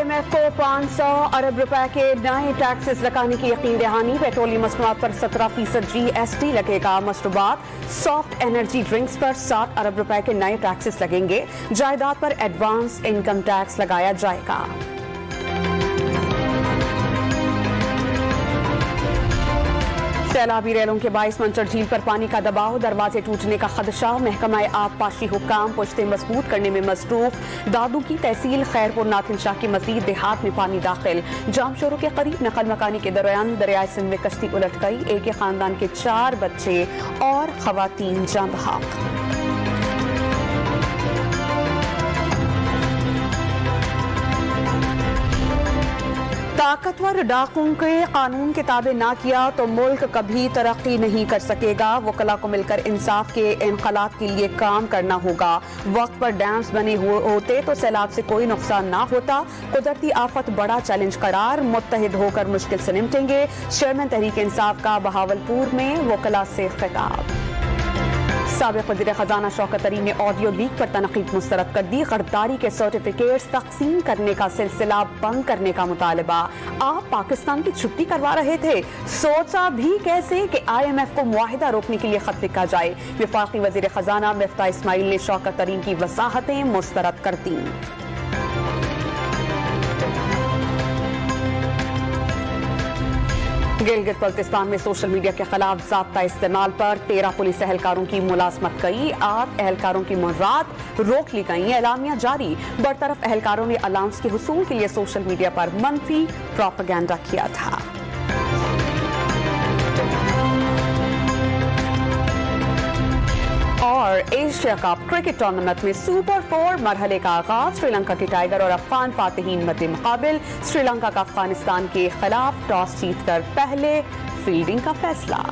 IMF को 500 अरब रुपए के नए टैक्सेस लगाने की यकीन दहानी। पेट्रोलियम मसनूआत पर 17% GST लगेगा। मशरूबात, सॉफ्ट एनर्जी ड्रिंक्स पर 60 अरब रुपए के नए टैक्सेस लगेंगे। जायदाद पर एडवांस इनकम टैक्स लगाया जाएगा। सैलाबी रेलों के बाइस मंचर झील पर पानी का दबाव, दरवाजे टूटने का खदशा। महकमा आबपाशी हुक्काम पुश्ते मजबूत करने में मसरूफ। दादू की तहसील खैरपुर नाथिन शाह की मजीद देहात में पानी दाखिल। जामशोरों के करीब नकल मकानी के दौरान दरियाए सिंध में कश्ती उलट गई। एक ही खानदान के 4 बच्चे और खवातीन जान बहक। ताकतवर डाकुओं के कानून के ताबे ना किया तो मुल्क कभी तरक्की नहीं कर सकेगा। वकला को मिलकर इंसाफ के इनकलाब के लिए काम करना होगा। वक्त पर डैम्स बने होते तो सैलाब से कोई नुकसान ना होता। कुदरती आफत बड़ा चैलेंज करार, मुत्तहिद होकर मुश्किल से निपटेंगे। चेयरमैन तहरीक इंसाफ का बहावलपुर में वकला से खिताब। साबिक वज़ीर खजाना शौकत तरीन ने ऑडियो लीक पर तनकीद मुस्तरद कर दी। गद्दारी के सर्टिफिकेट्स तकसीम करने का सिलसिला बंद करने का मुतालबा। आप पाकिस्तान की छुट्टी करवा रहे थे, सोचा भी कैसे कि IMF को मुआहिदा रोकने के लिए खत लिखा जाए। वफाकी वज़ीर खजाना मिफ्ताह इस्माइल ने शौकत तरीन की वसाहतें मुस्तरद कर दी। गिलगित बल्तिस्तान में सोशल मीडिया के खिलाफ ज़ाब्ता इस्तेमाल पर 13 पुलिस एहलकारों की मुलाजमत कई। 8 एहलकारों की मुर्रात रोक ली गई। एलामिया जारी। बरतरफ एहलकारों ने अलाउंस के हुसूल के लिए सोशल मीडिया पर मनफी प्रोपेगेंडा किया था। और एशिया कप क्रिकेट टूर्नामेंट में सुपर 4 मरहले का आगाज। श्रीलंका के टाइगर और अफगान फातिहीन मद्दे मुकाबिल। श्रीलंका का अफगानिस्तान के खिलाफ टॉस जीतकर पहले फील्डिंग का फैसला।